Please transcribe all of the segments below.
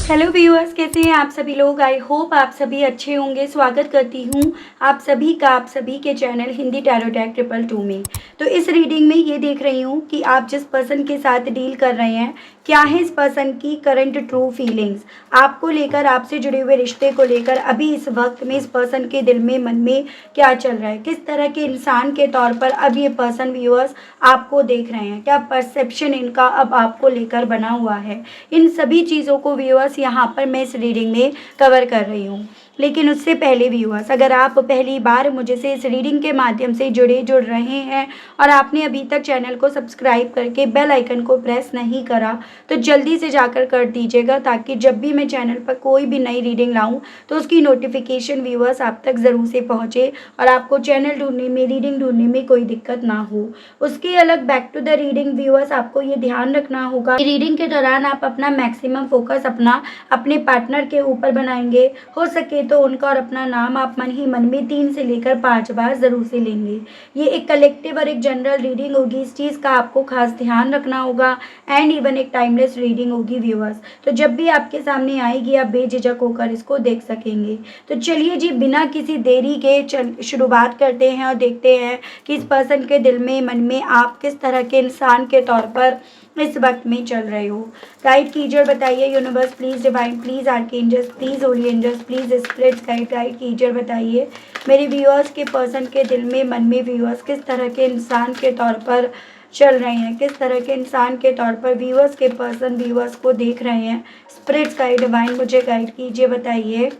Hello viewers, कैसे हैं आप सभी लोग। आई होप आप सभी अच्छे होंगे। स्वागत करती हूँ आप सभी के चैनल हिंदी टैरो टैक 222 में। तो इस रीडिंग में ये देख रही हूँ कि आप जिस पर्सन के साथ डील कर रहे हैं, क्या है इस पर्सन की करंट ट्रू फीलिंग्स आपको लेकर, आपसे जुड़े हुए रिश्ते को लेकर अभी इस वक्त में इस पर्सन के दिल में, मन में क्या चल रहा है, किस तरह के इंसान के तौर पर अब ये पर्सन व्यूअर्स आपको देख रहे हैं, क्या परसेप्शन इनका अब आपको लेकर बना हुआ है। इन सभी चीज़ों को व्यूअर्स यहाँ पर मैं इस रीडिंग में कवर कर रही हूँ। लेकिन उससे पहले व्यूअर्स, अगर आप पहली बार मुझे से इस रीडिंग के माध्यम से जुड़ रहे हैं और आपने अभी तक चैनल को सब्सक्राइब करके बेल आइकन को प्रेस नहीं करा, तो जल्दी से जाकर कर दीजिएगा, ताकि जब भी मैं चैनल पर कोई भी नई रीडिंग लाऊं तो उसकी नोटिफिकेशन व्यूअर्स आप तक ज़रूर से पहुँचे और आपको चैनल ढूंढने में, रीडिंग ढूंढने में कोई दिक्कत ना हो। उसके अलग back to the reading viewers, आपको ये ध्यान रखना होगा कि रीडिंग के दौरान आप अपना मैक्सिमम फोकस अपने पार्टनर के ऊपर बनाएंगे। हो सके तो उनका और अपना नाम आप मन ही मन में 3 से लेकर 5 बार ज़रूर से लेंगे। ये एक कलेक्टिव और एक जनरल रीडिंग होगी, इस चीज़ का आपको खास ध्यान रखना होगा। एंड इवन एक टाइमलेस रीडिंग होगी व्यूअर्स, तो जब भी आपके सामने आएगी आप बेझिझक होकर इसको देख सकेंगे। तो चलिए जी, बिना किसी देरी के शुरुआत करते हैं और देखते हैं कि इस पर्सन के दिल में, मन में आप किस तरह के इंसान के तौर पर इस वक्त में चल रहे हो। गाइड कीजिए और बताइए universe please, divine please, archangels please, holy angels please, spirits guide कीजिए और बताइए मेरे व्यूअर्स के पर्सन के दिल में, मन में व्यूअर्स किस तरह के इंसान के तौर पर चल रहे हैं, किस तरह के इंसान के तौर पर व्यूअर्स के पर्सन व्यूअर्स को देख रहे हैं। स्पिरिट्स गाइड, डिवाइन मुझे गाइड कीजिए, बताइए।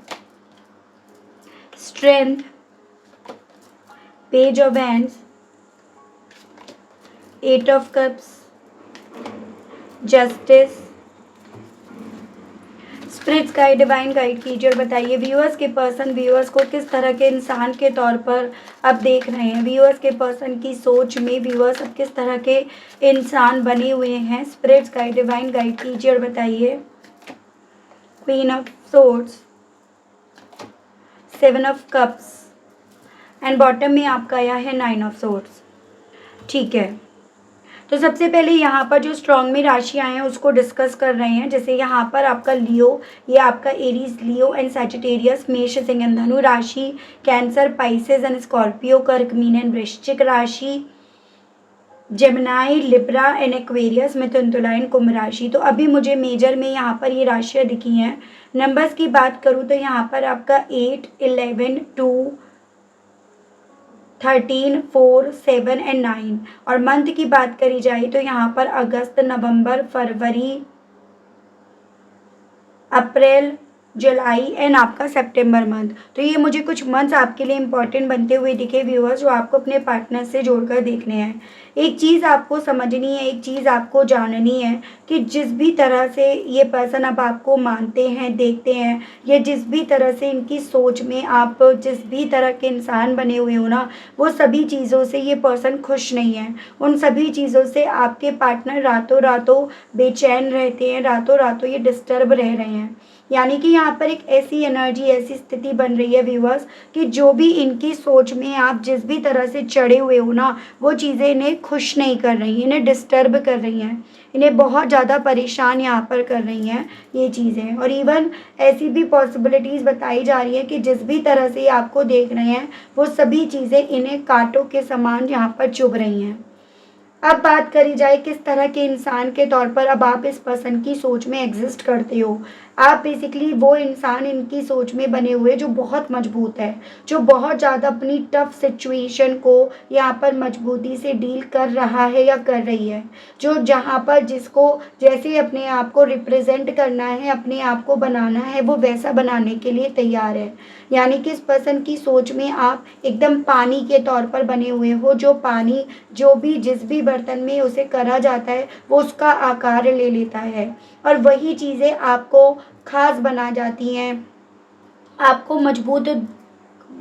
Strength, page of hands, 8 of cups, justice. Spirits guide, divine guide कीजिए और बताइए व्यूअर्स के पर्सन व्यूअर्स को किस तरह के इंसान के तौर पर अब देख रहे हैं। व्यूअर्स के पर्सन की सोच में व्यूअर्स अब किस तरह के इंसान बने हुए हैं। स्पिरिट्स गाइड, डिवाइन गाइड कीजिए और बताइए। Queen of swords, 7 of cups and bottom में आपका आया है 9 ऑफ सोर्ड्स। ठीक है, तो सबसे पहले यहाँ पर जो स्ट्रॉन्ग में राशियाँ हैं उसको डिस्कस कर रहे हैं। जैसे यहाँ पर आपका लियो, ये आपका एरीज, लियो एंड सैजिटेरियस, मेष, सिंह एंड धनु राशि, कैंसर, पाइसेस एंड स्कॉर्पियो, कर्क, मीन एंड वृश्चिक राशि, जेमिनाई, लिब्रा एंड एक्वेरियस, मिथुन, तुला एंड कुंभ राशि। तो अभी मुझे मेजर में यहाँ पर ये राशियाँ दिखी हैं। नंबर्स की बात करूँ तो यहाँ पर आपका 8, 11, 2, 13, 4, 7 एंड 9। और मंथ की बात करी जाए तो यहाँ पर अगस्त, नवंबर, फरवरी, अप्रैल, जुलाई एंड आपका सितंबर मंथ। तो ये मुझे कुछ मंथ्स आपके लिए इंपॉर्टेंट बनते हुए दिखे व्यूअर्स, जो आपको अपने पार्टनर से जोड़कर देखने हैं। एक चीज़ आपको समझनी है, एक चीज़ आपको जाननी है कि जिस भी तरह से ये पर्सन अब आपको मानते हैं, देखते हैं, या जिस भी तरह से इनकी सोच में आप जिस भी तरह के इंसान बने हुए हो ना, वो सभी चीज़ों से ये पर्सन खुश नहीं है। उन सभी चीज़ों से आपके पार्टनर रातों रातों बेचैन रहते हैं, रातों रातों ये डिस्टर्ब रह रहे हैं। यानी कि यहाँ पर एक ऐसी एनर्जी, ऐसी स्थिति बन रही है व्यूअर्स कि जो भी इनकी सोच में आप जिस भी तरह से चढ़े हुए हो ना, वो चीज़ें इन्हें खुश नहीं कर रही, इन्हें डिस्टर्ब कर रही हैं, इन्हें बहुत ज़्यादा परेशान यहाँ पर कर रही हैं ये चीज़ें। और इवन ऐसी भी पॉसिबिलिटीज़ बताई जा रही है कि जिस भी तरह से आपको देख रहे हैं वो सभी चीज़ें इन्हें कांटों के समान यहाँ पर चुभ रही हैं। अब बात करी जाए किस तरह के इंसान के तौर पर अब आप इस पर्सन की सोच में एग्जिस्ट करते हो। आप बेसिकली वो इंसान इनकी सोच में बने हुए जो बहुत मजबूत है, जो बहुत ज़्यादा अपनी टफ सिचुएशन को यहाँ पर मजबूती से डील कर रहा है या कर रही है, जो जहाँ पर जिसको जैसे अपने आप को रिप्रेजेंट करना है, अपने आप को बनाना है, वो वैसा बनाने के लिए तैयार है। यानी कि इस पर्सन की सोच में आप एकदम पानी के तौर पर बने हुए हो, जो पानी जो भी जिस भी बर्तन में उसे करा जाता है वो उसका आकार ले लेता है, और वही चीज़ें आपको खास बना जाती हैं, आपको मजबूत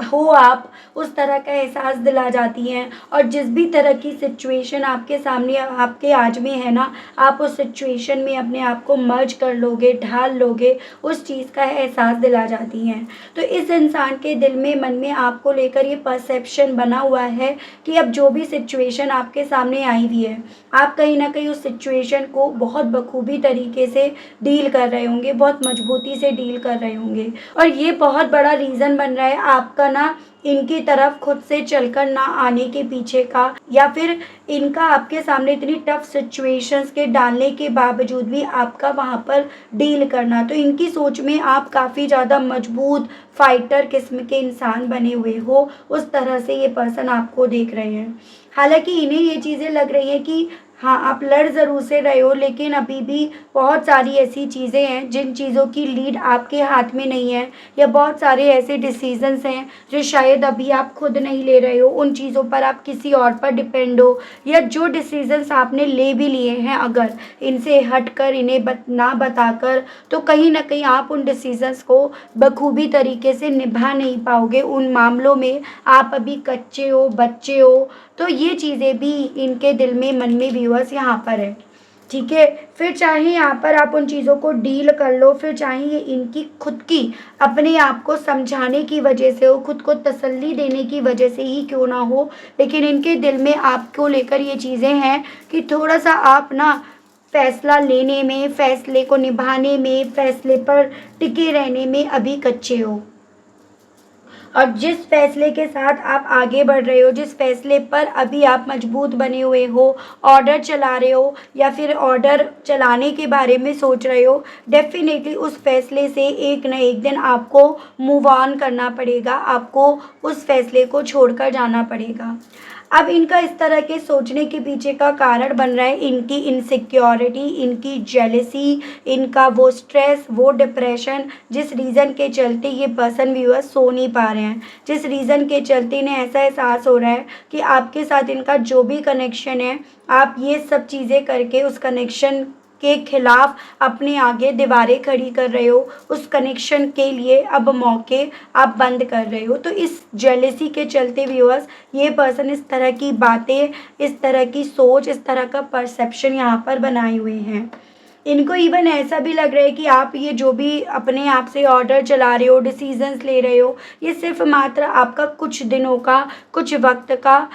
हो आप, उस तरह का एहसास दिला जाती हैं। और जिस भी तरह की सिचुएशन आपके सामने आपके आज में है ना, आप उस सिचुएशन में अपने आप को मर्ज कर लोगे, ढाल लोगे, उस चीज़ का एहसास दिला जाती हैं। तो इस इंसान के दिल में, मन में आपको लेकर ये परसेप्शन बना हुआ है कि अब जो भी सिचुएशन आपके सामने आई हुई है, आप कहीं न कहीं उस सिचुएशन को बहुत बखूबी तरीके से डील कर रहे होंगे, बहुत मजबूती से डील कर रहे होंगे। और ये बहुत बड़ा रीज़न बन रहा है आपका ना इनकी तरफ खुद से चलकर ना आने के पीछे का, या फिर इनका आपके सामने इतनी टफ सिचुएशंस के डालने के बावजूद भी आपका वहाँ पर डील करना। तो इनकी सोच में आप काफ़ी ज़्यादा मजबूत फाइटर किस्म के इंसान बने हुए हो, उस तरह से ये पर्सन आपको देख रहे हैं। हालाँकि इन्हें ये चीज़ें लग रही हैं कि हाँ, आप लड़ ज़रूर से रहे हो, लेकिन अभी भी बहुत सारी ऐसी चीज़ें हैं जिन चीज़ों की लीड आपके हाथ में नहीं है, या बहुत सारे ऐसे डिसीज़न्स हैं जो शायद अभी आप खुद नहीं ले रहे हो, उन चीज़ों पर आप किसी और पर डिपेंड हो, या जो डिसीज़न्स आपने ले भी लिए हैं अगर इनसे हटकर, इन्हें ना बताकर, तो कहीं न कहीं आप उन डिसीज़न्स को बखूबी तरीके से निभा नहीं पाओगे। उन मामलों में आप अभी कच्चे हो, बच्चे हो। तो ये चीज़ें भी इनके दिल में, मन में व्यूअर्स यहाँ पर है, ठीक है। फिर चाहे यहाँ पर आप उन चीज़ों को डील कर लो, फिर चाहे ये इनकी खुद की अपने आप को समझाने की वजह से हो, खुद को तसल्ली देने की वजह से ही क्यों ना हो, लेकिन इनके दिल में आपको लेकर ये चीज़ें हैं कि थोड़ा-सा आप ना फ़ैसला लेने में, फ़ैसले को निभाने में, फ़ैसले पर टिके रहने में अभी कच्चे हो। और जिस फैसले के साथ आप आगे बढ़ रहे हो, जिस फैसले पर अभी आप मजबूत बने हुए हो, ऑर्डर चला रहे हो या फिर ऑर्डर चलाने के बारे में सोच रहे हो, डेफ़िनेटली उस फैसले से एक न एक दिन आपको मूव ऑन करना पड़ेगा, आपको उस फैसले को छोड़कर जाना पड़ेगा। अब इनका इस तरह के सोचने के पीछे का कारण बन रहा है इनकी इनसिक्योरिटी, इनकी जेलसी, इनका वो स्ट्रेस, वो डिप्रेशन, जिस रीज़न के चलते ये पर्सन व्यूअर्स सो नहीं पा रहे हैं, जिस रीज़न के चलते इन्हें ऐसा एहसास हो रहा है कि आपके साथ इनका जो भी कनेक्शन है, आप ये सब चीज़ें करके उस कनेक्शन के खिलाफ अपने आगे दीवारें खड़ी कर रहे हो, उस कनेक्शन के लिए अब मौके आप बंद कर रहे हो। तो इस जेलसी के चलते व्यूअर्स ये पर्सन इस तरह की बातें, इस तरह की सोच, इस तरह का परसेप्शन यहाँ पर बनाए हुए हैं। इनको इवन ऐसा भी लग रहा है कि आप ये जो भी अपने आप से ऑर्डर चला रहे हो, डिसीजंस ले रहे हो, ये सिर्फ मात्र आपका कुछ दिनों का, कुछ वक्त का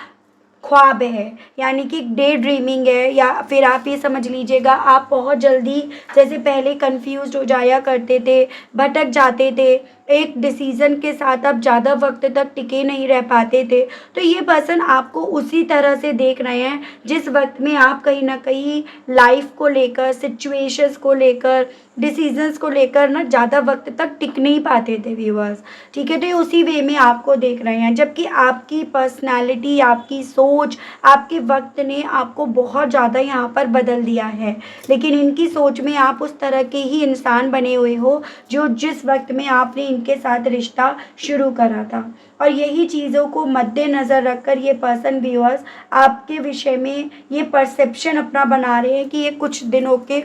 ख्वाब है, यानी कि डे ड्रीमिंग है, या फिर आप ये समझ लीजिएगा आप बहुत जल्दी, जैसे पहले कंफ्यूज्ड हो जाया करते थे, भटक जाते थे, एक डिसीज़न के साथ आप ज़्यादा वक्त तक टिके नहीं रह पाते थे। तो ये पर्सन आपको उसी तरह से देख रहे हैं जिस वक्त में आप कहीं न कहीं लाइफ़ को लेकर, सिचुएशंस को लेकर, डिसीजंस को लेकर ना ज़्यादा वक्त तक टिक नहीं पाते थे व्यूअर्स, ठीक है। तो ये उसी वे में आपको देख रहे हैं, जबकि आपकी पर्सनैलिटी, आपकी सोच, आपके वक्त ने आपको बहुत ज़्यादा यहाँ पर बदल दिया है। लेकिन इनकी सोच में आप उस तरह के ही इंसान बने हुए हो जो जिस वक्त में आपने इनके साथ रिश्ता शुरू करा था। और यही चीज़ों को मद्देनज़र रखकर ये पर्सन व्यूअर्स आपके विषय में ये परसेप्शन अपना बना रहे हैं कि ये कुछ दिनों के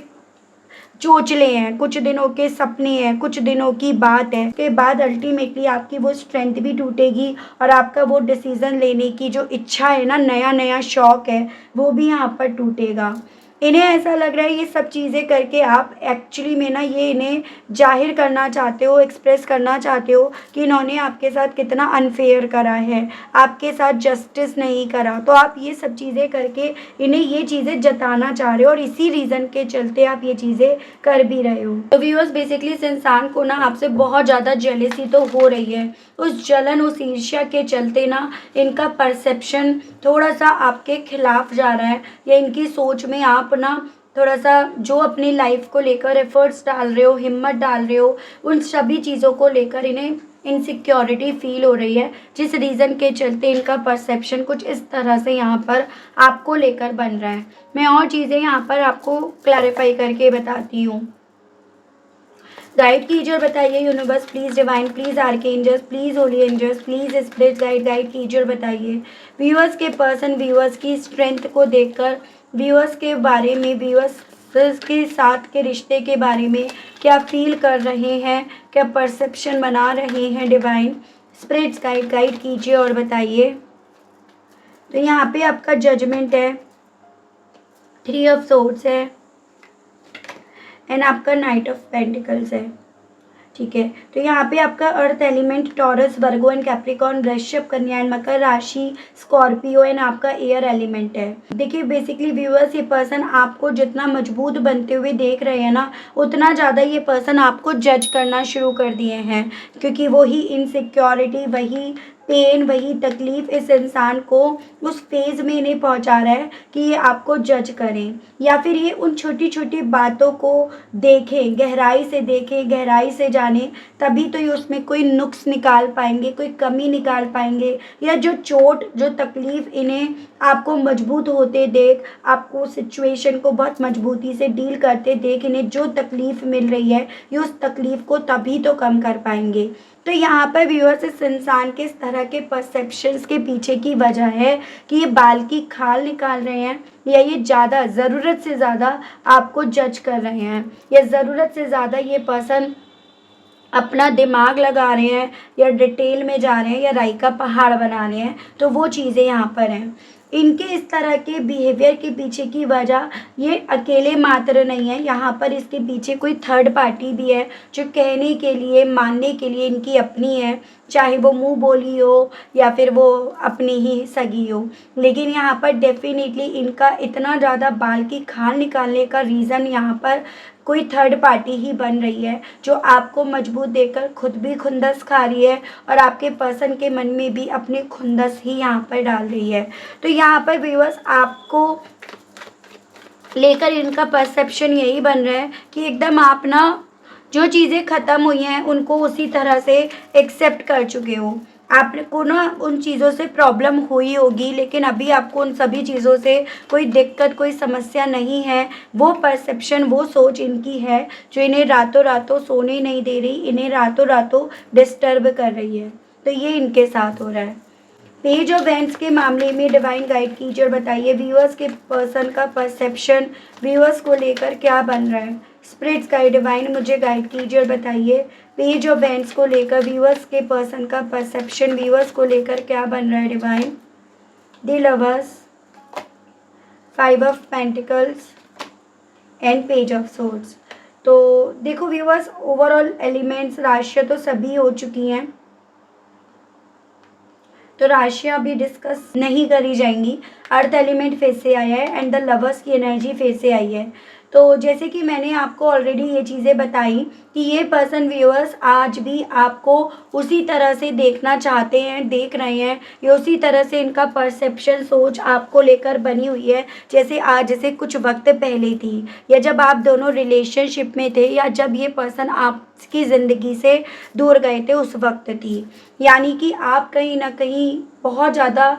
चोचले हैं, कुछ दिनों के सपने हैं, कुछ दिनों की बात है, के बाद अल्टीमेटली आपकी वो स्ट्रेंथ भी टूटेगी और आपका वो डिसीज़न लेने की जो इच्छा है ना, नया नया शौक़ है, वो भी यहाँ पर टूटेगा। इन्हें ऐसा लग रहा है ये सब चीज़ें करके आप एक्चुअली में ना ये इन्हें ज़ाहिर करना चाहते हो, एक्सप्रेस करना चाहते हो कि इन्होंने आपके साथ कितना अनफेयर करा है, आपके साथ जस्टिस नहीं करा। तो आप ये सब चीज़ें करके इन्हें ये चीज़ें जताना चाह रहे हो और इसी रीज़न के चलते आप ये चीज़ें कर भी रहे हो। तो व्यूअर्स बेसिकली इस इंसान को ना आपसे बहुत ज़्यादा जेलसी तो हो रही है, उस जलन, उस ईर्ष्या के चलते ना इनका परसेप्शन थोड़ा-सा आपके खिलाफ जा रहा है, या इनकी सोच में आप ना थोड़ा-सा जो अपनी लाइफ़ को लेकर एफ़र्ट्स डाल रहे हो, हिम्मत डाल रहे हो, उन सभी चीज़ों को लेकर इन्हें इनसिक्योरिटी फ़ील हो रही है, जिस रीज़न के चलते इनका परसेप्शन कुछ इस तरह से यहाँ पर आपको लेकर बन रहा है। मैं और चीज़ें यहाँ पर आपको क्लैरिफ़ाई करके बताती हूँ। गाइड कीजिए और बताइए universe please, divine please, archangels please, holy angels please, spirit guide कीजिए और बताइए व्यूअर्स के पर्सन व्यूअर्स की स्ट्रेंथ को देखकर, व्यूअर्स के बारे में, व्यूअर्स के साथ के रिश्ते के बारे में क्या फील कर रहे हैं, क्या परसेप्शन बना रहे हैं डिवाइन। स्पिरिट्स गाइड कीजिए और बताइए। तो यहाँ पे आपका जजमेंट है, 3 ऑफ सोर्ड्स है एंड आपका नाइट ऑफ पेंटिकल्स है। ठीक है, तो यहाँ पे आपका earth element taurus, Virgo and Capricorn, वृषभ, कन्या एंड मकर राशि, स्कॉर्पियो एंड आपका एयर एलिमेंट है। देखिए बेसिकली व्यूअर्स, ये पर्सन आपको जितना मजबूत बनते हुए देख रहे हैं ना, उतना ज़्यादा ये पर्सन आपको जज करना शुरू कर दिए हैं, क्योंकि वही इनसिक्योरिटी, वही पेन, वही तकलीफ इस इंसान को उस फेज़ में नहीं पहुंचा रहा है कि ये आपको जज करें, या फिर ये उन छोटी छोटी बातों को देखें, गहराई से देखें, गहराई से जाने, तभी तो ये उसमें कोई नुक्स निकाल पाएंगे, कोई कमी निकाल पाएंगे, या जो चोट, जो तकलीफ़ इन्हें आपको मजबूत होते देख, आपको सिचुएशन को बहुत मजबूती से डील करते देख, इन्हें जो तकलीफ़ मिल रही है ये उस तकलीफ़ को तभी तो कम कर पाएंगे। तो यहाँ पर व्यूअर्स, इस इंसान के इस तरह के परसेप्शंस के पीछे की वजह है कि ये बाल की खाल निकाल रहे हैं, या ये ज़्यादा ज़रूरत से ज़्यादा आपको जज कर रहे हैं, या ज़रूरत से ज़्यादा ये पर्सन अपना दिमाग लगा रहे हैं, या डिटेल में जा रहे हैं, या राई का पहाड़ बना रहे हैं। तो वो चीज़ें यहाँ पर हैं। इनके इस तरह के बिहेवियर के पीछे की वजह ये अकेले मात्र नहीं है, यहाँ पर इसके पीछे कोई थर्ड पार्टी भी है जो कहने के लिए, मानने के लिए इनकी अपनी है, चाहे वो मुंह बोली हो या फिर वो अपनी ही सगी हो। लेकिन यहाँ पर डेफिनेटली इनका इतना ज़्यादा बाल की खाल निकालने का रीज़न यहाँ पर कोई थर्ड पार्टी ही बन रही है, जो आपको मजबूत देकर खुद भी खुंदस खा रही है और आपके पर्सन के मन में भी अपनी खुंदस ही यहाँ पर डाल रही है। तो यहाँ पर व्यूअर्स, आपको लेकर इनका परसेप्शन यही बन रहा है कि एकदम आप ना जो चीज़ें ख़त्म हुई हैं उनको उसी तरह से एक्सेप्ट कर चुके हो। आपको ना उन चीज़ों से प्रॉब्लम हुई होगी, लेकिन अभी आपको उन सभी चीज़ों से कोई दिक्कत, कोई समस्या नहीं है। वो परसेप्शन, वो सोच इनकी है जो इन्हें रातों रातों सोने नहीं दे रही, इन्हें रातों रातों डिस्टर्ब कर रही है। तो ये इनके साथ हो रहा है। पेज ऑफ वेंस के मामले में डिवाइन गाइड कीजिए और बताइए व्यूअर्स के पर्सन का परसेप्शन व्यूअर्स को लेकर क्या बन रहा है। स्पिरिट्स गाइड डिवाइन मुझे गाइड कीजिए और बताइए पेज ऑफ वेंस को लेकर व्यूअर्स के पर्सन का परसेप्शन व्यूअर्स को लेकर क्या बन रहा है divine. The lovers, 5 of pentacles and page of swords. तो देखो व्यूअर्स, ओवरऑल एलिमेंट्स, राशियाँ तो सभी हो चुकी हैं, तो राशियाँ अभी डिस्कस नहीं करी जाएंगी। अर्थ एलिमेंट फेस से आया है एंड द लवर्स की एनर्जी फेस से आई है। तो जैसे कि मैंने आपको ऑलरेडी ये चीज़ें बताई कि ये पर्सन व्यूअर्स आज भी आपको उसी तरह से देखना चाहते हैं, देख रहे हैं, या उसी तरह से इनका परसेप्शन, सोच आपको लेकर बनी हुई है जैसे आज से कुछ वक्त पहले थी, या जब आप दोनों रिलेशनशिप में थे, या जब ये पर्सन आपकी ज़िंदगी से दूर गए थे उस वक्त थी। यानी कि आप कहीं ना कहीं बहुत ज़्यादा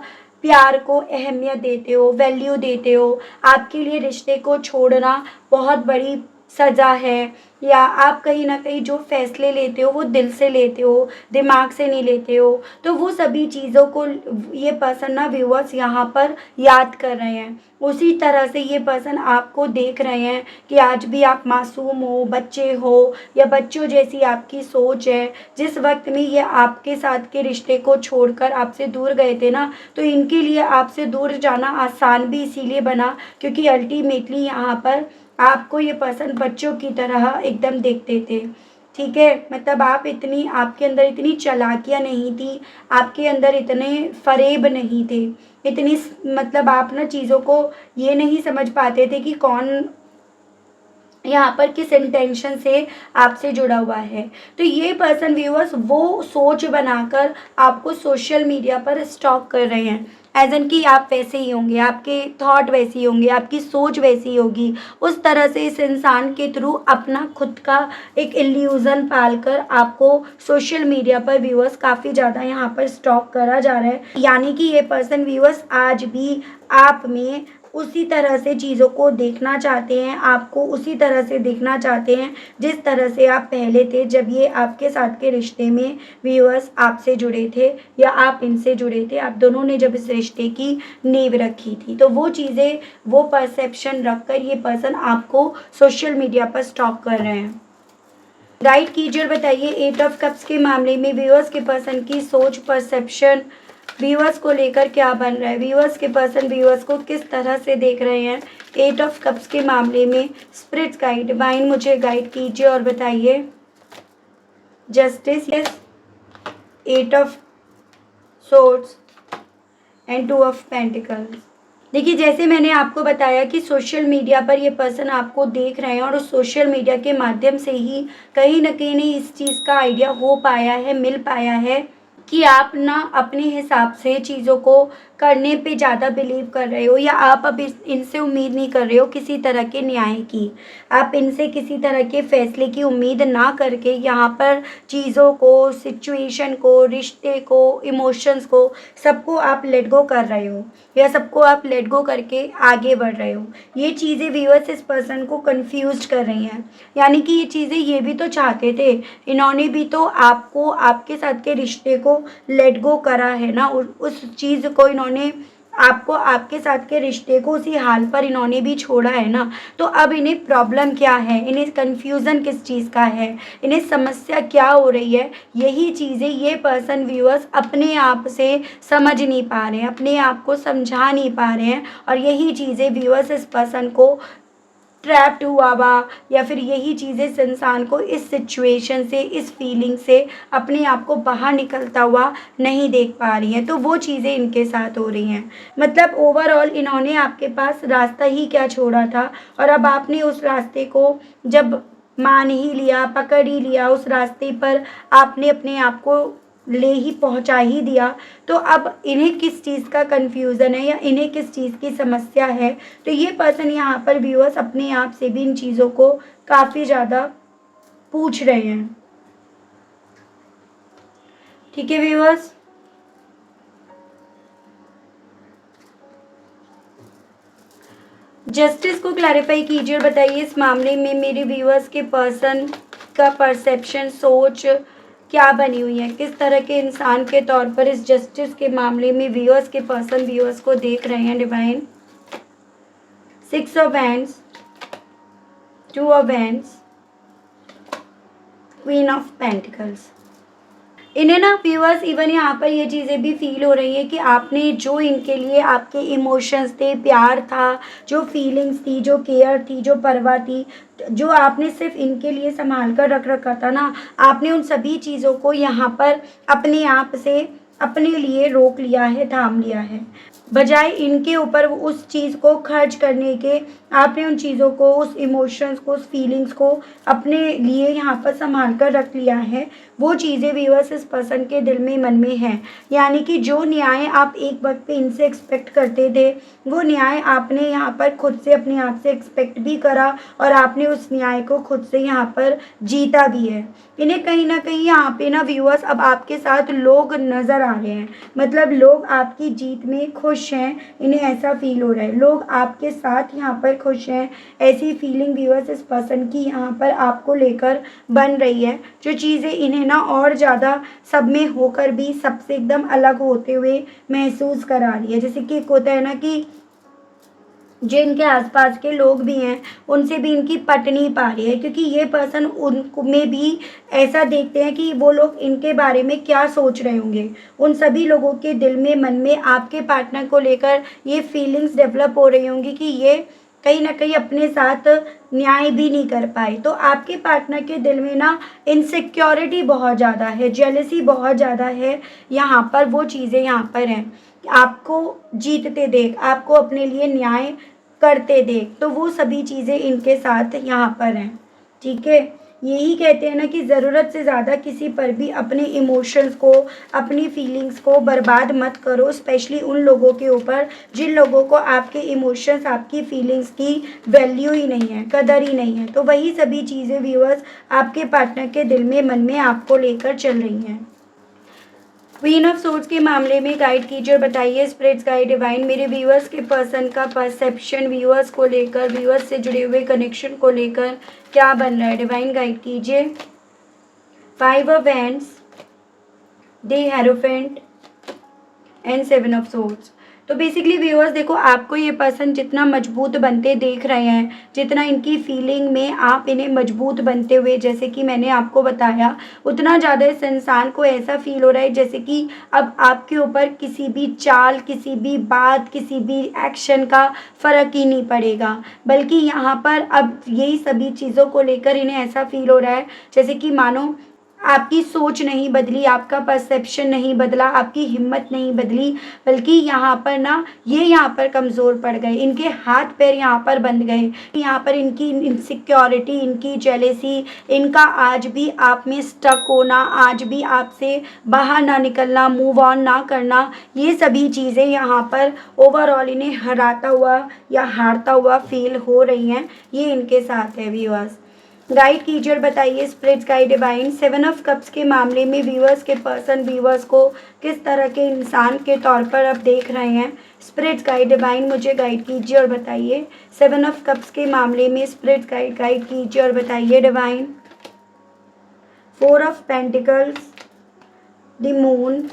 प्यार को अहमियत देते हो, वैल्यू देते हो। आपके लिए रिश्ते को छोड़ना बहुत बड़ी सज़ा है, या आप कहीं ना कहीं जो फैसले लेते हो वो दिल से लेते हो, दिमाग से नहीं लेते हो। तो वो सभी चीज़ों को ये पर्सन ना व्यूअर्स यहाँ पर याद कर रहे हैं। उसी तरह से ये पर्सन आपको देख रहे हैं कि आज भी आप मासूम हो, बच्चे हो, या बच्चों जैसी आपकी सोच है। जिस वक्त में ये आपके साथ के रिश्ते को छोड़कर आपसे दूर गए थे ना, तो इनके लिए आपसे दूर जाना आसान भी इसीलिए बना क्योंकि अल्टीमेटली यहाँ पर आपको ये पर्सन बच्चों की तरह एकदम देखते थे। ठीक है, मतलब आपके अंदर इतनी चालाकियाँ नहीं थी, आपके अंदर इतने फरेब नहीं थे, इतनी मतलब आप ना चीज़ों को ये नहीं समझ पाते थे कि कौन यहाँ पर किस इंटेंशन से आपसे जुड़ा हुआ है। तो ये पर्सन व्यूअर्स वो सोच बनाकर आपको सोशल मीडिया पर स्टॉक कर रहे हैं, एज एन कि आप वैसे ही होंगे, आपके थॉट वैसे ही होंगे, आपकी सोच वैसी ही होगी। उस तरह से इस इंसान के थ्रू अपना खुद का एक इल्यूज़न पालकर आपको सोशल मीडिया पर व्यूअर्स काफ़ी ज़्यादा यहाँ पर स्टॉक करा जा रहा है। यानी कि ये पर्सन व्यूअर्स आज भी आप में उसी तरह से चीज़ों को देखना चाहते हैं, आपको उसी तरह से देखना चाहते हैं जिस तरह से आप पहले थे जब ये आपके साथ के रिश्ते में व्यूअर्स आपसे जुड़े थे, या आप इनसे जुड़े थे। आप दोनों ने जब इस रिश्ते की नींव रखी थी, तो वो चीज़ें, वो परसेप्शन रखकर ये पर्सन आपको सोशल मीडिया पर स्टॉक कर रहे हैं। गाइड कीजिए और बताइए 8 ऑफ कप्स के मामले में व्यूअर्स के पर्सन की सोच, परसेप्शन व्यूअर्स को लेकर क्या बन रहा है। व्यूअर्स के पर्सन व्यूअर्स को किस तरह से देख रहे हैं 8 ऑफ कप्स के मामले में। स्पिरिट गाइड, डिवाइन मुझे गाइड कीजिए और बताइए। Justice, yes, 8 of swords and 2 of pentacles. देखिए, जैसे मैंने आपको बताया कि सोशल मीडिया पर ये पर्सन आपको देख रहे हैं और उस सोशल मीडिया के माध्यम से ही कहीं न कहीं इस चीज़ का आइडिया हो पाया है, मिल पाया है कि आप ना अपने हिसाब से चीज़ों को करने पे ज़्यादा बिलीव कर रहे हो, या आप अब इनसे उम्मीद नहीं कर रहे हो किसी तरह के न्याय की। आप इनसे किसी तरह के फैसले की उम्मीद ना करके यहाँ पर चीज़ों को, सिचुएशन को, रिश्ते को, इमोशंस को, सबको आप लेट गो कर रहे हो, या सबको आप लेट गो करके आगे बढ़ रहे हो। ये चीज़ें व्यूअर्स इस पर्सन को कंफ्यूज कर रही हैं। यानी कि ये चीज़ें ये भी तो चाहते थे, इन्होंने भी तो आपको, आपके साथ के रिश्ते को लेट गो करा है ना। उस चीज़ को इन्होंने आपको, आपके साथ के रिश्ते को उसी हाल पर इन्होंने भी छोड़ा है ना। तो अब इन्हें प्रॉब्लम क्या है, इन्हें कन्फ्यूज़न किस चीज़ का है, इन्हें समस्या क्या हो रही है, यही चीज़ें ये पर्सन व्यूअर्स अपने आप से समझ नहीं पा रहे हैं, अपने आप को समझा नहीं पा रहे हैं। और यही चीज़ें व्यूअर्स इस पर्सन को ट्रैप्ड हुआ हुआ, या फिर यही चीज़ें इस इंसान को इस सिचुएशन से, इस फीलिंग से अपने आप को बाहर निकलता हुआ नहीं देख पा रही हैं। तो वो चीज़ें इनके साथ हो रही हैं। मतलब ओवरऑल इन्होंने आपके पास रास्ता ही क्या छोड़ा था, और अब आपने उस रास्ते को जब मान ही लिया, पकड़ ही लिया, उस रास्ते पर आपने अपने आप को ले ही पहुंचा ही दिया। तो अब इन्हें किस चीज़ का कन्फ्यूज़न है, या इन्हें किस चीज़ की समस्या है। तो ये पर्सन यहाँ पर व्यूअर्स अपने आप से भी इन चीज़ों को काफ़ी ज़्यादा पूछ रहे हैं। ठीक है व्यूअर्स, जस्टिस को क्लैरिफाई कीजिए और बताइए इस मामले में मेरे व्यूअर्स के पर्सन का परसेप्शन, सोच क्या बनी हुई है, किस तरह के इंसान के तौर पर इस जस्टिस के मामले में व्यूअर्स के पर्सन व्यूअर्स को देख रहे हैं। Divine, 6 of hands, 2 of hands, queen of pentacles. इन्हें ना व्यूअर्स इवन यहाँ पर ये चीज़ें भी फील हो रही है कि आपने जो इनके लिए, आपके इमोशंस थे, प्यार था, जो फीलिंग्स थी, जो केयर थी, जो परवाह थी, जो आपने सिर्फ इनके लिए संभाल कर रख रखा था ना, आपने उन सभी चीज़ों को यहाँ पर अपने आप से अपने लिए रोक लिया है, थाम लिया है। बजाय इनके ऊपर उस चीज़ को खर्च करने के, आपने उन चीज़ों को, उस इमोशंस को, उस फीलिंग्स को अपने लिए यहाँ पर संभाल कर रख लिया है। वो चीज़ें व्यूअर्स इस पर्सन के दिल में, मन में हैं। यानी कि जो न्याय आप एक वक्त पे इनसे एक्सपेक्ट करते थे, वो न्याय आपने यहाँ पर खुद से, अपने आप से एक्सपेक्ट भी करा, और आपने उस न्याय को खुद से यहाँ पर जीता भी है। इन्हें कहीं ना कहीं यहाँ पे ना व्यूअर्स अब आपके साथ लोग नज़र आ रहे हैं। मतलब लोग आपकी जीत में खुश हैं, इन्हें ऐसा फील हो रहा है। लोग आपके साथ यहाँ पर खुश हैं, ऐसी फीलिंग व्यूअर्स इस पर्सन की यहाँ पर आपको लेकर बन रही है। जो चीज़ें इन्हें ना और ज़्यादा सब में होकर भी सबसे एकदम अलग होते हुए महसूस करा रही है। जैसे कि एक होता है ना कि जो इनके आसपास के लोग भी हैं, उनसे भी इनकी पट नहीं पा रही है, क्योंकि ये पर्सन उनमें भी ऐसा देखते हैं कि वो लोग इनके बारे में क्या सोच रहे होंगे। उन सभी लोगों के दिल में, मन में आपके पार्टनर को लेकर ये फीलिंग्स डेवलप हो रही होंगी कि ये कहीं ना कहीं अपने साथ न्याय भी नहीं कर पाए। तो आपके पार्टनर के दिल में ना इनसिक्योरिटी बहुत ज़्यादा है, जेलसी बहुत ज़्यादा है। यहाँ पर वो चीज़ें यहाँ पर हैं, आपको जीतते देख, आपको अपने लिए न्याय करते देख, तो वो सभी चीज़ें इनके साथ यहाँ पर हैं। ठीक है, यही कहते हैं ना कि ज़रूरत से ज़्यादा किसी पर भी अपने इमोशंस को, अपनी फीलिंग्स को बर्बाद मत करो, स्पेशली उन लोगों के ऊपर जिन लोगों को आपके इमोशंस, आपकी फीलिंग्स की वैल्यू ही नहीं है, कदर ही नहीं है। तो वही सभी चीज़ें व्यूअर्स आपके पार्टनर के दिल में, मन में आपको लेकर चल रही हैं। क्वीन ऑफ सोर्ड्स के मामले में गाइड कीजिए और बताइए स्पिरिट्स गाइड, डिवाइन मेरे व्यूअर्स के पर्सन का परसेप्शन व्यूअर्स को लेकर, व्यूअर्स से जुड़े हुए कनेक्शन को लेकर क्या बन रहा है। डिवाइन गाइड कीजिए। 5 of hands, the hierophant and 7 of swords. तो बेसिकली व्यूअर्स देखो, आपको ये पर्सन जितना मजबूत बनते देख रहे हैं, जितना इनकी फीलिंग में आप इन्हें मजबूत बनते हुए, जैसे कि मैंने आपको बताया, उतना ज़्यादा इस इंसान को ऐसा फील हो रहा है जैसे कि अब आपके ऊपर किसी भी चाल, किसी भी बात, किसी भी एक्शन का फ़र्क ही नहीं पड़ेगा। बल्कि यहाँ पर अब यही सभी चीज़ों को लेकर इन्हें ऐसा फील हो रहा है जैसे कि मानो आपकी सोच नहीं बदली, आपका परसेप्शन नहीं बदला, आपकी हिम्मत नहीं बदली, बल्कि यहाँ पर ना ये यहाँ पर कमज़ोर पड़ गए, इनके हाथ पैर यहाँ पर बंध गए। यहाँ पर इनकी इनसिक्योरिटी, इनकी जेलेसी, इनका आज भी आप में स्टक होना, आज भी आपसे बाहर ना निकलना, मूव ऑन ना करना, ये सभी चीज़ें यहाँ पर ओवरऑल इन्हें हराता हुआ या हारता हुआ फील हो रही हैं। ये इनके साथ है व्यूअर्स। गाइड कीजिए और बताइए spirits guide divine, 7 of cups के मामले में व्यूअर्स के पर्सन व्यूअर्स को किस तरह के इंसान के तौर पर अब देख रहे हैं। स्पिरिट्स गाइड डिवाइन मुझे गाइड कीजिए और बताइए 7 ऑफ कप्स के मामले में स्पिरिट्स गाइड कीजिए और बताइए divine. 4 of pentacles, the moon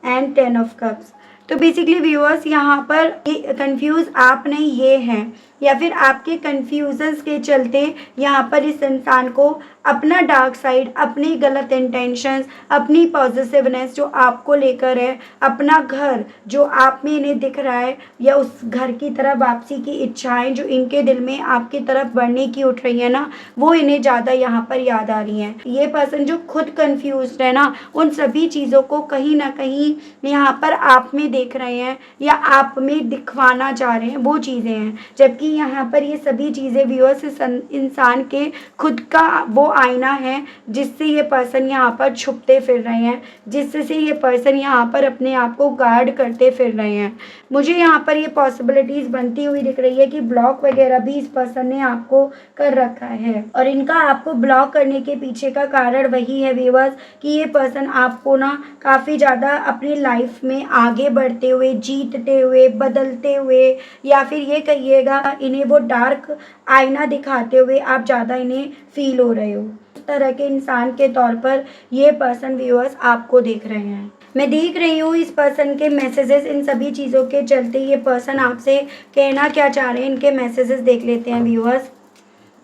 and 10 of cups. तो बेसिकली व्यूअर्स यहाँ पर कंफ्यूज आप नहीं, ये हैं, या फिर आपके कंफ्यूजन्स के चलते यहाँ पर इस इंसान को अपना डार्क साइड, अपनी गलत इंटेंशंस, अपनी पॉजिटिवनेस जो आपको लेकर है, अपना घर जो आप में इन्हें दिख रहा है, या उस घर की तरफ वापसी की इच्छाएं जो इनके दिल में आपकी तरफ बढ़ने की उठ रही है ना, वो इन्हें ज़्यादा यहाँ पर याद आ रही हैं। ये पर्सन जो खुद कंफ्यूज है ना, उन सभी चीज़ों को कहीं ना कहीं यहाँ पर आप में देख रहे हैं या आप में दिखवाना चाह रहे हैं, वो चीज़ें हैं। जबकि यहाँ पर ये सभी चीज़ें व्यूअर्स इस इंसान के खुद का वो आईना है जिससे ये पर्सन यहाँ पर छुपते फिर रहे हैं, जिससे ये पर्सन यहाँ पर अपने आप को गार्ड करते फिर रहे हैं। मुझे यहाँ पर ये पॉसिबिलिटीज़ बनती हुई दिख रही है कि ब्लॉक वगैरह भी इस पर्सन ने आपको कर रखा है, और इनका आपको ब्लॉक करने के पीछे का कारण वही है व्यूअर्स कि ये पर्सन आपको ना काफ़ी ज़्यादा अपनी लाइफ में आगे बढ़ते हुए, जीतते हुए, बदलते हुए, या फिर ये कहिएगा इन्हें वो डार्क आईना दिखाते हुए आप ज़्यादा इन्हें फील हो रहे हो। इस तरह के इंसान के तौर पर ये पर्सन व्यूअर्स आपको देख रहे हैं। मैं देख रही हूँ इस पर्सन के मैसेजेस, इन सभी चीज़ों के चलते ये पर्सन आपसे कहना क्या चाह रहे हैं, इनके मैसेजेस देख लेते हैं व्यूअर्स।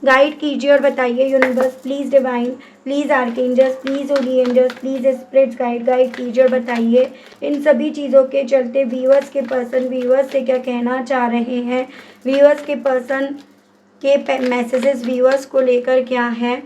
गाइड कीजिए और बताइए universe, please divine, please archangels, please holy angels, please spirits guide कीजिए और बताइए इन सभी चीज़ों के चलते व्यूअर्स के पर्सन व्यूअर्स से क्या कहना चाह रहे हैं, व्यूअर्स के पर्सन के मैसेजेस व्यूअर्स को लेकर क्या है।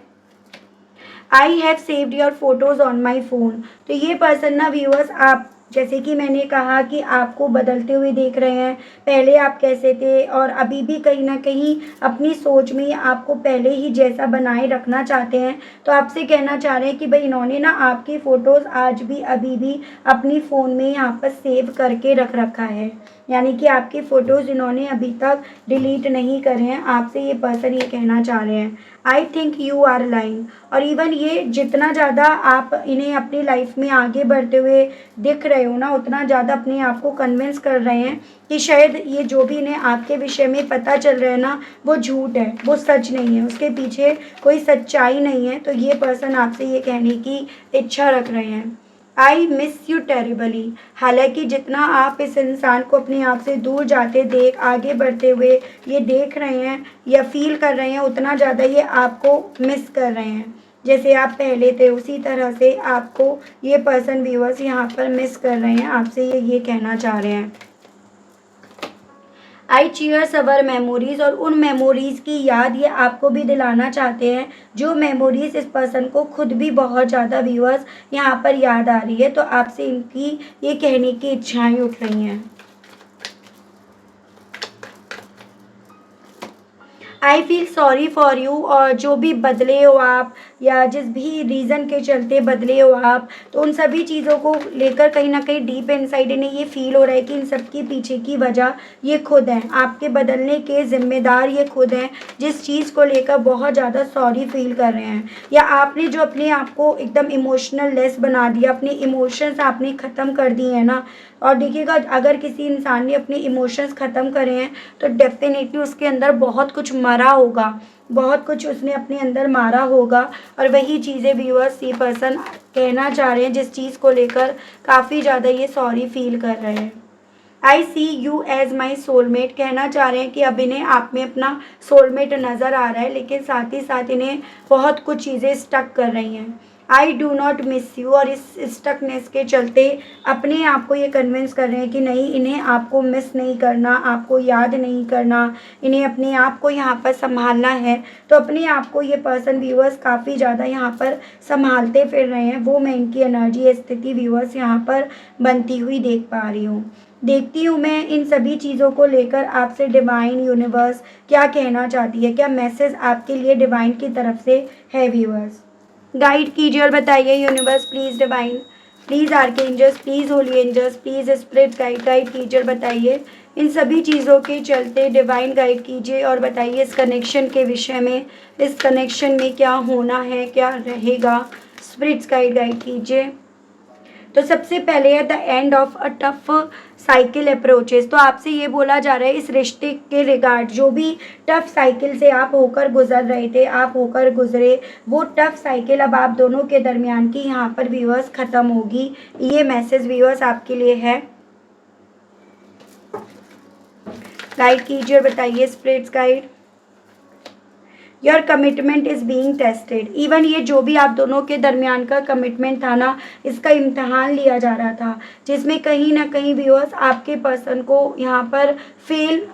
I have saved your photos on my phone. तो ये पर्सन ना व्यूअर्स, आप जैसे कि मैंने कहा कि आपको बदलते हुए देख रहे हैं, पहले आप कैसे थे और अभी भी कहीं ना कहीं अपनी सोच में आपको पहले ही जैसा बनाए रखना चाहते हैं। तो आपसे कहना चाह रहे हैं कि भाई इन्होंने ना आपकी फ़ोटोज़ आज भी अभी भी अपनी फ़ोन में यहाँ पर सेव करके रख रखा है, यानी कि आपकी फ़ोटोज़ इन्होंने अभी तक डिलीट नहीं करे हैं। आपसे ये पर्सन ये कहना चाह रहे हैं I think you are lying. और इवन ये जितना ज़्यादा आप इन्हें अपनी लाइफ में आगे बढ़ते हुए दिख रहे हो ना, उतना ज़्यादा अपने आप को कन्विंस कर रहे हैं कि शायद ये जो भी इन्हें आपके विषय में पता चल रहा है ना, वो झूठ है, वो सच नहीं है, उसके पीछे कोई सच्चाई नहीं है। तो ये पर्सन आपसे ये कहने की इच्छा रख रहे हैं आई मिस यू टेरिबली। हालांकि जितना आप इस इंसान को अपने आप से दूर जाते देख आगे बढ़ते हुए ये देख रहे हैं या फील कर रहे हैं, उतना ज़्यादा ये आपको मिस कर रहे हैं। जैसे आप पहले थे उसी तरह से आपको ये पर्सन व्यूअर्स यहाँ पर मिस कर रहे हैं। आपसे ये कहना चाह रहे हैं आई चीयर्स अवर मेमोरीज़। और उन मेमोरीज़ की याद ये आपको भी दिलाना चाहते हैं जो मेमोरीज़ इस पर्सन को खुद भी बहुत ज़्यादा व्यूअर्स यहाँ पर याद आ रही है। तो आपसे इनकी ये कहने की इच्छाएं उठ रही हैं I feel sorry for you. और जो भी बदले हो आप या जिस भी रीज़न के चलते बदले हो आप, तो उन सभी चीज़ों को लेकर कहीं ना कहीं डीप इनसाइड इन्हें ये फील हो रहा है कि इन सब के पीछे की वजह ये खुद हैं, आपके बदलने के ज़िम्मेदार ये खुद हैं, जिस चीज़ को लेकर बहुत ज़्यादा सॉरी फील कर रहे हैं। या आपने जो अपने आप को एकदम इमोशनल लेस बना दिया, अपने इमोशंस आपने ख़त्म कर दिए हैं ना। और देखिएगा अगर किसी इंसान ने अपने इमोशंस ख़त्म करे हैं तो डेफिनेटली उसके अंदर बहुत कुछ मरा होगा, बहुत कुछ उसने अपने अंदर मारा होगा। और वही चीज़ें व्यूअर्स ये पर्सन कहना चाह रहे हैं, जिस चीज़ को लेकर काफ़ी ज़्यादा ये सॉरी फील कर रहे हैं। आई सी यू एज माई सोलमेट, कहना चाह रहे हैं कि अब इन्हें आप में अपना सोलमेट नज़र आ रहा है, लेकिन साथ ही साथ इन्हें बहुत कुछ चीज़ें स्टक कर रही हैं। I do not miss you, और इस स्टकनेस के चलते अपने आप को ये कन्विंस कर रहे हैं कि नहीं, इन्हें आपको मिस नहीं करना, आपको याद नहीं करना, इन्हें अपने आप को यहाँ पर संभालना है। तो अपने आप को ये पर्सन व्यूअर्स काफ़ी ज़्यादा यहाँ पर संभालते फिर रहे हैं। वो मैं इनकी एनर्जी स्थिति व्यूअर्स यहाँ पर बनती हुई देख पा रही हूँ। देखती हूँ मैं इन सभी चीज़ों को लेकर आपसे डिवाइन यूनिवर्स क्या कहना चाहती है, क्या मैसेज आपके लिए डिवाइन की तरफ से है व्यूअर्स। गाइड कीजिए और बताइए universe, please divine, please archangels, please holy angels, please spirit guide कीजिए और बताइए इन सभी चीज़ों के चलते डिवाइन गाइड कीजिए और बताइए इस कनेक्शन के विषय में, इस कनेक्शन में क्या होना है, क्या रहेगा। स्पिरिट्स गाइड कीजिए। तो सबसे पहले है the end of a tough cycle approaches. तो आपसे ये बोला जा रहा है इस रिश्ते के रिगार्ड, जो भी टफ साइकिल से आप होकर गुजर रहे थे, आप होकर गुजरे, वो टफ साइकिल अब आप दोनों के दरमियान की यहाँ पर व्यूअर्स ख़त्म होगी। ये मैसेज व्यूअर्स आपके लिए है। गाइड कीजिए और बताइए spirits guide. Your commitment is being tested. Even ये जो भी आप दोनों के दरमियान का कमिटमेंट था ना, इसका इम्तहान लिया जा रहा था, जिसमें कहीं ना कहीं व्यूअर्स आपके पर्सन को यहाँ पर फेल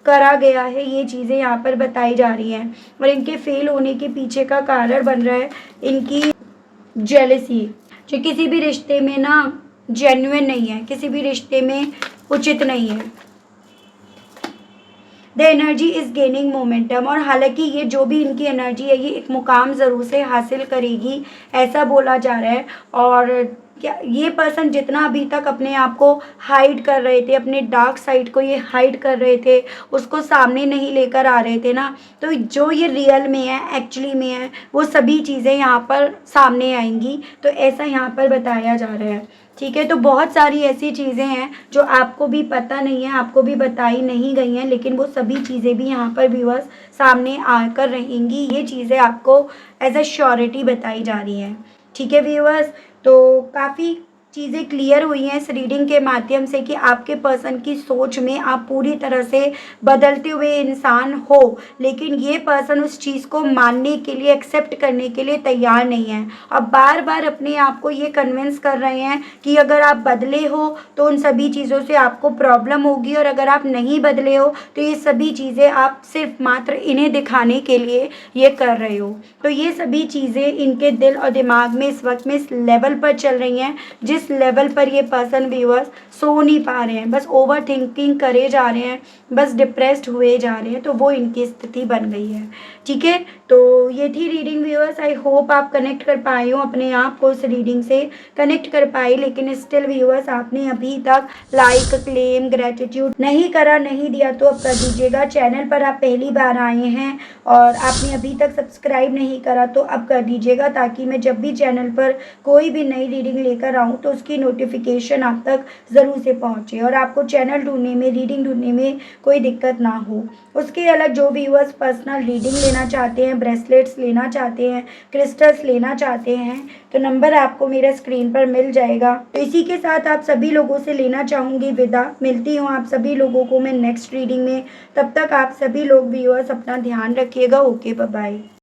करा गया है। ये चीज़ें यहाँ पर बताई जा रही हैं और इनके फेल होने के पीछे का कारण बन रहा है इनकी जेलसी, जो किसी भी रिश्ते में ना जेन्युइन नहीं है, किसी भी रिश्ते में उचित नहीं है। The energy is gaining momentum, और हालांकि ये जो भी इनकी एनर्जी है ये एक मुकाम ज़रूर से हासिल करेगी, ऐसा बोला जा रहा है। और क्या ये पर्सन जितना अभी तक अपने आप को हाइड कर रहे थे, अपने डार्क साइड को ये हाइड कर रहे थे, उसको सामने नहीं लेकर आ रहे थे ना, तो जो ये रियल में है, एक्चुअली में है, वो सभी चीज़ें यहाँ पर सामने आएंगी। तो ऐसा यहाँ पर बताया जा रहा है। ठीक है, तो बहुत सारी ऐसी चीज़ें हैं जो आपको भी पता नहीं है, आपको भी बताई नहीं गई हैं, लेकिन वो सभी चीज़ें भी यहाँ पर व्यूअर्स सामने आकर रहेंगी। ये चीज़ें आपको एज अ श्योरिटी बताई जा रही हैं। ठीक है व्यूअर्स, तो काफ़ी चीज़ें क्लियर हुई हैं इस रीडिंग के माध्यम से कि आपके पर्सन की सोच में आप पूरी तरह से बदलते हुए इंसान हो, लेकिन ये पर्सन उस चीज़ को मानने के लिए, एक्सेप्ट करने के लिए तैयार नहीं है। अब बार बार अपने आप को ये कन्विंस कर रहे हैं कि अगर आप बदले हो तो उन सभी चीज़ों से आपको प्रॉब्लम होगी, और अगर आप नहीं बदले हो तो ये सभी चीज़ें आप सिर्फ मात्र इन्हें दिखाने के लिए ये कर रहे हो। तो ये सभी चीज़ें इनके दिल और दिमाग में इस वक्त में इस लेवल पर चल रही हैं जिस लेवल पर ये पर्सन व्यूअर्स सो नहीं पा रहे हैं, बस ओवर थिंकिंग करे जा रहे हैं, बस डिप्रेस्ड हुए जा रहे हैं। तो वो इनकी स्थिति बन गई है। ठीक है, तो ये थी रीडिंग व्यूअर्स। आई होप आप कनेक्ट कर पाए हो, अपने आप को इस रीडिंग से कनेक्ट कर पाए। लेकिन स्टिल व्यूअर्स आपने अभी तक लाइक, क्लेम, ग्रेटिट्यूड नहीं करा, नहीं दिया तो अब कर दीजिएगा। चैनल पर आप पहली बार आए हैं और आपने अभी तक सब्सक्राइब नहीं करा तो अब कर दीजिएगा, ताकि मैं जब भी चैनल पर कोई भी नई रीडिंग लेकर आऊँ तो उसकी नोटिफिकेशन आप तक ज़रूर से पहुँचे और आपको चैनल ढूंढने में, रीडिंग ढूंढने में कोई दिक्कत ना हो। उसके अलग जो व्यूअर्स पर्सनल रीडिंग लेना चाहते हैं, ब्रेसलेट्स लेना चाहते हैं, क्रिस्टल्स लेना चाहते हैं, तो नंबर आपको मेरे स्क्रीन पर मिल जाएगा। तो इसी के साथ आप सभी लोगों से लेना चाहूँगी विदा। मिलती हूँ आप सभी लोगों को मैं नेक्स्ट रीडिंग में। तब तक आप सभी लोग व्यूअर्स अपना ध्यान रखिएगा। Okay, bye bye.